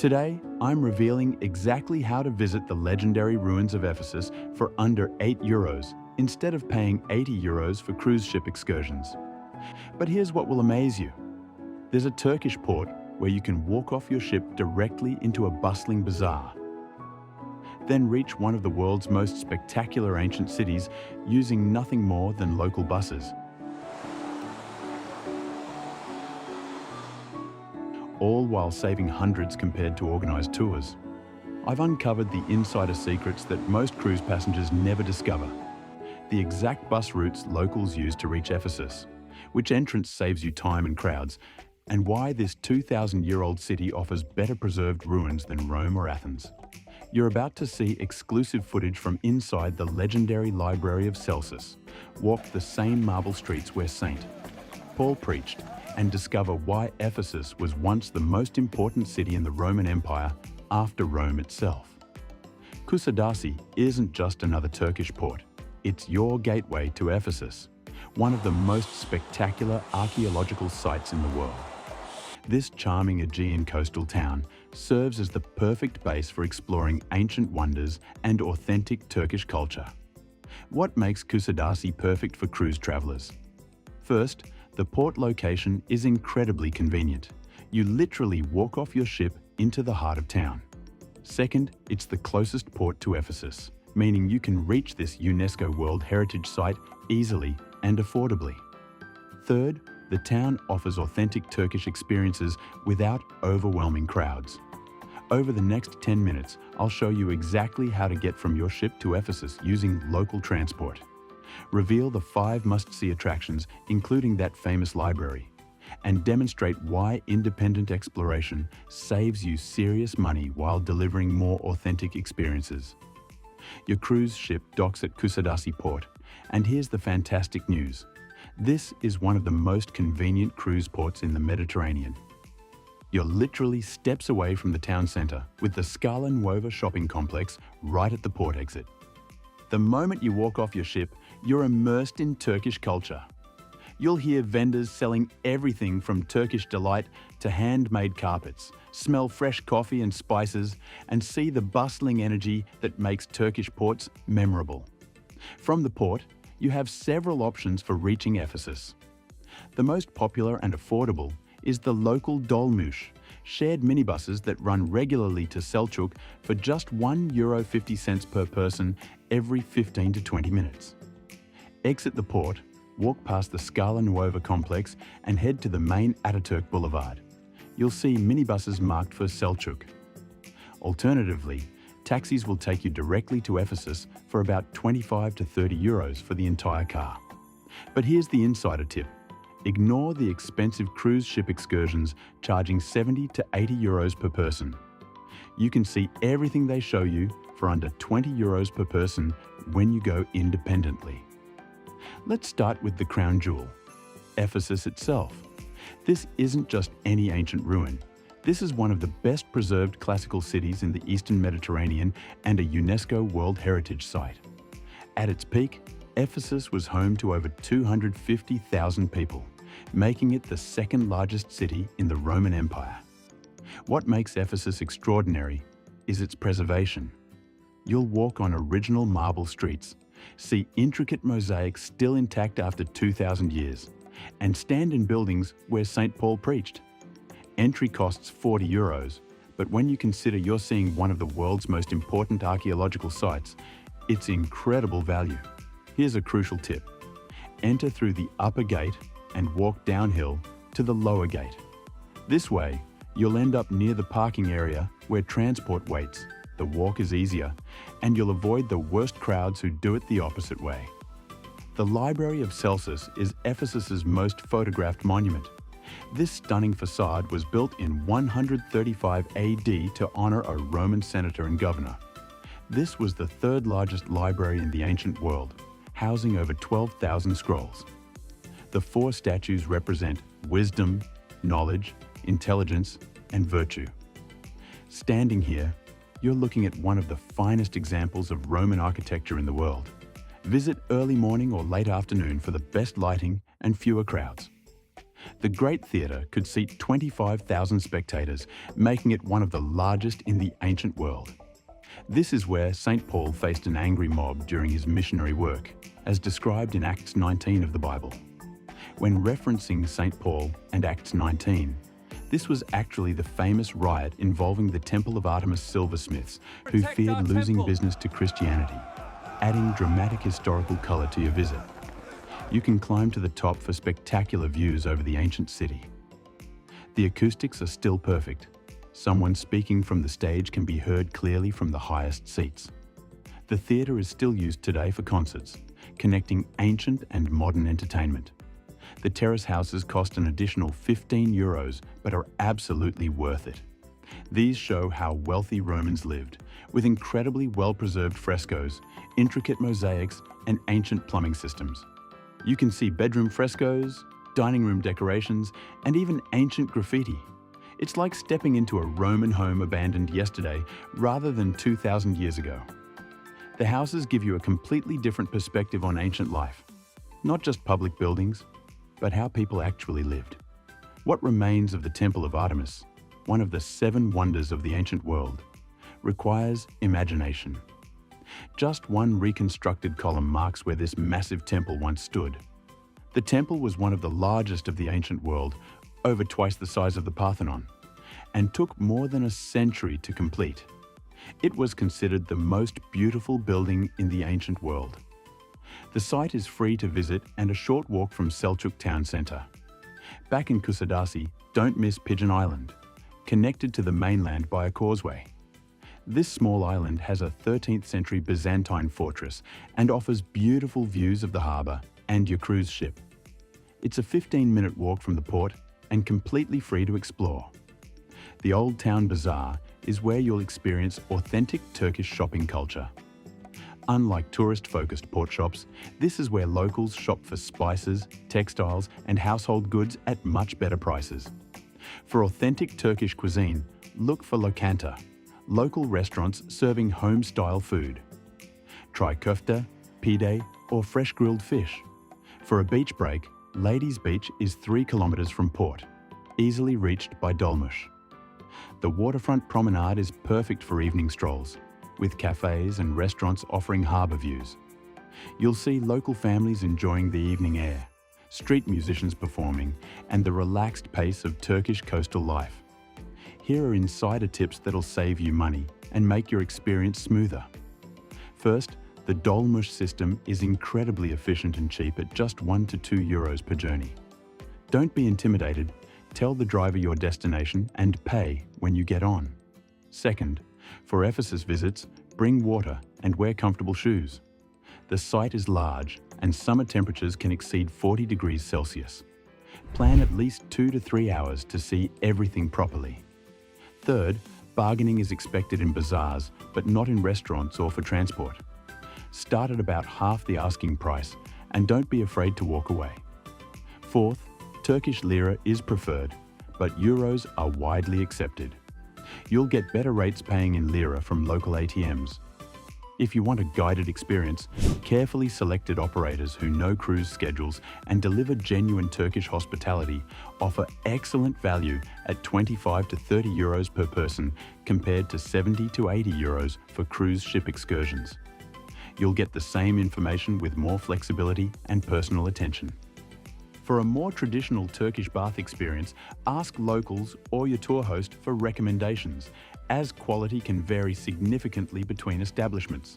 Today, I'm revealing exactly how to visit the legendary ruins of Ephesus for under €8 instead of paying €80 for cruise ship excursions. But here's what will amaze you. There's a Turkish port where you can walk off your ship directly into a bustling bazaar. Then reach one of the world's most spectacular ancient cities using nothing more than local buses. All while saving hundreds compared to organised tours. I've uncovered the insider secrets that most cruise passengers never discover. The exact bus routes locals use to reach Ephesus, which entrance saves you time and crowds, and why this 2,000-year-old city offers better preserved ruins than Rome or Athens. You're about to see exclusive footage from inside the legendary library of Celsus, walk the same marble streets where St. Paul preached, and discover why Ephesus was once the most important city in the Roman Empire after Rome itself. Kusadasi isn't just another Turkish port, it's your gateway to Ephesus, one of the most spectacular archaeological sites in the world. This charming Aegean coastal town serves as the perfect base for exploring ancient wonders and authentic Turkish culture. What makes Kusadasi perfect for cruise travelers? First, the port location is incredibly convenient. You literally walk off your ship into the heart of town. Second, it's the closest port to Ephesus, meaning you can reach this UNESCO World Heritage Site easily and affordably. Third, the town offers authentic Turkish experiences without overwhelming crowds. Over the next 10 minutes, I'll show you exactly how to get from your ship to Ephesus using local transport. Reveal the 5 must-see attractions, including that famous library, and demonstrate why independent exploration saves you serious money while delivering more authentic experiences. Your cruise ship docks at Kusadasi Port, and here's the fantastic news. This is one of the most convenient cruise ports in the Mediterranean. You're literally steps away from the town centre, with the Scala Nuova shopping complex right at the port exit. The moment you walk off your ship, you're immersed in Turkish culture. You'll hear vendors selling everything from Turkish delight to handmade carpets, smell fresh coffee and spices, and see the bustling energy that makes Turkish ports memorable. From the port, you have several options for reaching Ephesus. The most popular and affordable is the local Dolmuş, shared minibuses that run regularly to Selçuk for just €1.50 per person every 15 to 20 minutes. Exit the port, walk past the Scala Nuova complex and head to the main Ataturk Boulevard. You'll see minibuses marked for Selçuk. Alternatively, taxis will take you directly to Ephesus for about €25 to €30 for the entire car. But here's the insider tip. Ignore the expensive cruise ship excursions charging €70 to €80 per person. You can see everything they show you for under €20 per person when you go independently. Let's start with the crown jewel, Ephesus itself. This isn't just any ancient ruin. This is one of the best preserved classical cities in the Eastern Mediterranean and a UNESCO World Heritage Site. At its peak, Ephesus was home to over 250,000 people, making it the second largest city in the Roman Empire. What makes Ephesus extraordinary is its preservation. You'll walk on original marble streets, see intricate mosaics still intact after 2,000 years, and stand in buildings where St. Paul preached. Entry costs €40, but when you consider you're seeing one of the world's most important archaeological sites, it's incredible value. Here's a crucial tip. Enter through the upper gate and walk downhill to the lower gate. This way, you'll end up near the parking area where transport waits. The walk is easier, and you'll avoid the worst crowds who do it the opposite way. The Library of Celsus is Ephesus's most photographed monument. This stunning facade was built in 135 AD to honor a Roman senator and governor. This was the third largest library in the ancient world, housing over 12,000 scrolls. The 4 statues represent wisdom, knowledge, intelligence, and virtue. Standing here, you're looking at one of the finest examples of Roman architecture in the world. Visit early morning or late afternoon for the best lighting and fewer crowds. The Great Theatre could seat 25,000 spectators, making it one of the largest in the ancient world. This is where St. Paul faced an angry mob during his missionary work, as described in Acts 19 of the Bible. When referencing St. Paul and Acts 19, this was actually the famous riot involving the Temple of Artemis silversmiths who feared losing business to Christianity, adding dramatic historical colour to your visit. You can climb to the top for spectacular views over the ancient city. The acoustics are still perfect. Someone speaking from the stage can be heard clearly from the highest seats. The theatre is still used today for concerts, connecting ancient and modern entertainment. The terrace houses cost an additional €15, but are absolutely worth it. These show how wealthy Romans lived, with incredibly well-preserved frescoes, intricate mosaics, and ancient plumbing systems. You can see bedroom frescoes, dining room decorations, and even ancient graffiti. It's like stepping into a Roman home abandoned yesterday rather than 2,000 years ago. The houses give you a completely different perspective on ancient life. Not just public buildings, but how people actually lived. What remains of the Temple of Artemis, one of the 7 wonders of the ancient world, requires imagination. Just one reconstructed column marks where this massive temple once stood. The temple was one of the largest of the ancient world, over twice the size of the Parthenon, and took more than a century to complete. It was considered the most beautiful building in the ancient world. The site is free to visit and a short walk from Selçuk town centre. Back in Kusadasi, don't miss Pigeon Island, connected to the mainland by a causeway. This small island has a 13th century Byzantine fortress and offers beautiful views of the harbour and your cruise ship. It's a 15-minute walk from the port and completely free to explore. The Old Town Bazaar is where you'll experience authentic Turkish shopping culture. Unlike tourist-focused port shops, this is where locals shop for spices, textiles, and household goods at much better prices. For authentic Turkish cuisine, look for lokanta, local restaurants serving home-style food. Try köfte, pide, or fresh grilled fish. For a beach break, Ladies Beach is 3 kilometers from port, easily reached by Dolmuş. The waterfront promenade is perfect for evening strolls, with cafes and restaurants offering harbour views. You'll see local families enjoying the evening air, street musicians performing, and the relaxed pace of Turkish coastal life. Here are insider tips that'll save you money and make your experience smoother. First, the Dolmuş system is incredibly efficient and cheap at just €1 to €2 per journey. Don't be intimidated. Tell the driver your destination and pay when you get on. Second, for Ephesus visits, bring water and wear comfortable shoes. The site is large and summer temperatures can exceed 40 degrees Celsius. Plan at least 2 to 3 hours to see everything properly. Third, bargaining is expected in bazaars, but not in restaurants or for transport. Start at about half the asking price and don't be afraid to walk away. Fourth, Turkish lira is preferred, but euros are widely accepted. You'll get better rates paying in lira from local ATMs. If you want a guided experience, carefully selected operators who know cruise schedules and deliver genuine Turkish hospitality offer excellent value at 25 to 30 euros per person compared to 70 to 80 euros for cruise ship excursions. You'll get the same information with more flexibility and personal attention. For a more traditional Turkish bath experience, ask locals or your tour host for recommendations, as quality can vary significantly between establishments.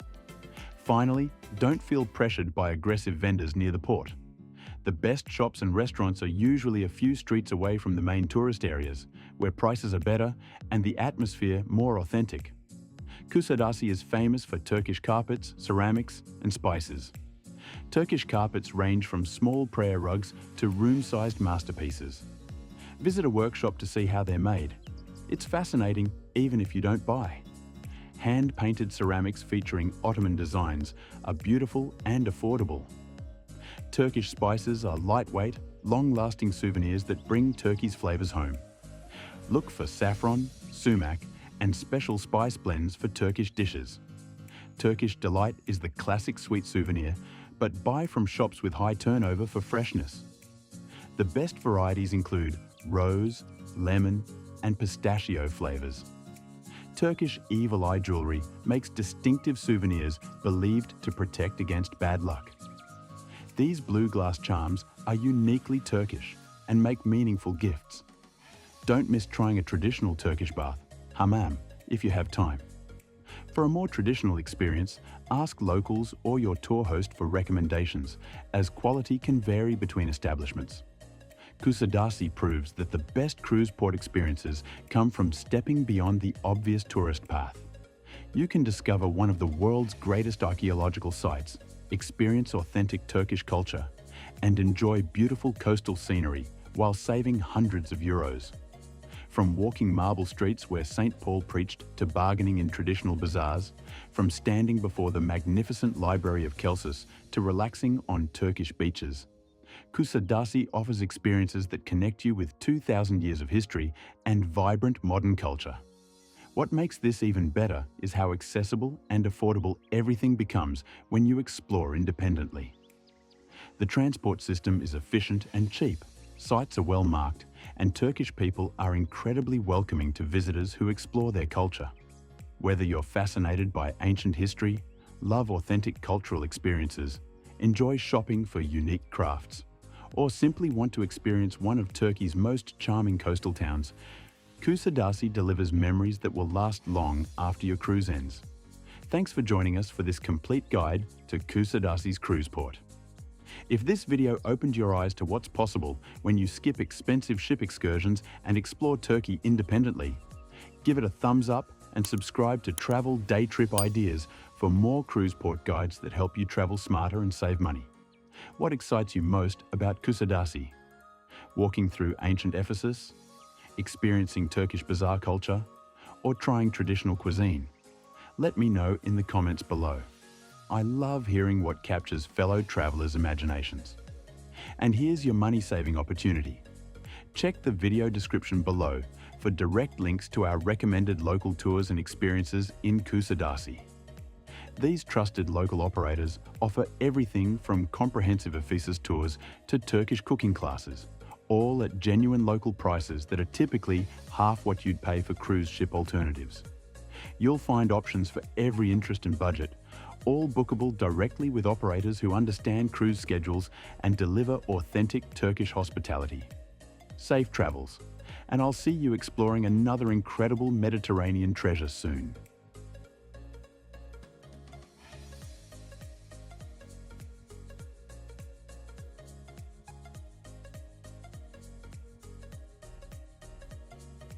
Finally, don't feel pressured by aggressive vendors near the port. The best shops and restaurants are usually a few streets away from the main tourist areas, where prices are better and the atmosphere more authentic. Kusadasi is famous for Turkish carpets, ceramics, and spices. Turkish carpets range from small prayer rugs to room-sized masterpieces. Visit a workshop to see how they're made. It's fascinating even if you don't buy. Hand-painted ceramics featuring Ottoman designs are beautiful and affordable. Turkish spices are lightweight, long-lasting souvenirs that bring Turkey's flavors home. Look for saffron, sumac, and special spice blends for Turkish dishes. Turkish Delight is the classic sweet souvenir, but buy from shops with high turnover for freshness. The best varieties include rose, lemon, and pistachio flavors. Turkish evil eye jewelry makes distinctive souvenirs believed to protect against bad luck. These blue glass charms are uniquely Turkish and make meaningful gifts. Don't miss trying a traditional Turkish bath, hammam, if you have time. For a more traditional experience, ask locals or your tour host for recommendations, as quality can vary between establishments. Kusadasi proves that the best cruise port experiences come from stepping beyond the obvious tourist path. You can discover one of the world's greatest archaeological sites, experience authentic Turkish culture, and enjoy beautiful coastal scenery while saving hundreds of euros. From walking marble streets where St. Paul preached to bargaining in traditional bazaars, from standing before the magnificent library of Celsus to relaxing on Turkish beaches, Kusadasi offers experiences that connect you with 2,000 years of history and vibrant modern culture. What makes this even better is how accessible and affordable everything becomes when you explore independently. The transport system is efficient and cheap, sites are well marked, and Turkish people are incredibly welcoming to visitors who explore their culture. Whether you're fascinated by ancient history, love authentic cultural experiences, enjoy shopping for unique crafts, or simply want to experience one of Turkey's most charming coastal towns, Kusadasi delivers memories that will last long after your cruise ends. Thanks for joining us for this complete guide to Kusadasi's cruise port. If this video opened your eyes to what's possible when you skip expensive ship excursions and explore Turkey independently, give it a thumbs up and subscribe to Travel Day Trip Ideas for more cruise port guides that help you travel smarter and save money. What excites you most about Kusadasi? Walking through ancient Ephesus, experiencing Turkish bazaar culture, or trying traditional cuisine? Let me know in the comments below. I love hearing what captures fellow travelers' imaginations. And here's your money-saving opportunity. Check the video description below for direct links to our recommended local tours and experiences in Kusadasi. These trusted local operators offer everything from comprehensive Ephesus tours to Turkish cooking classes, all at genuine local prices that are typically half what you'd pay for cruise ship alternatives. You'll find options for every interest and budget, all bookable directly with operators who understand cruise schedules and deliver authentic Turkish hospitality. Safe travels, and I'll see you exploring another incredible Mediterranean treasure soon.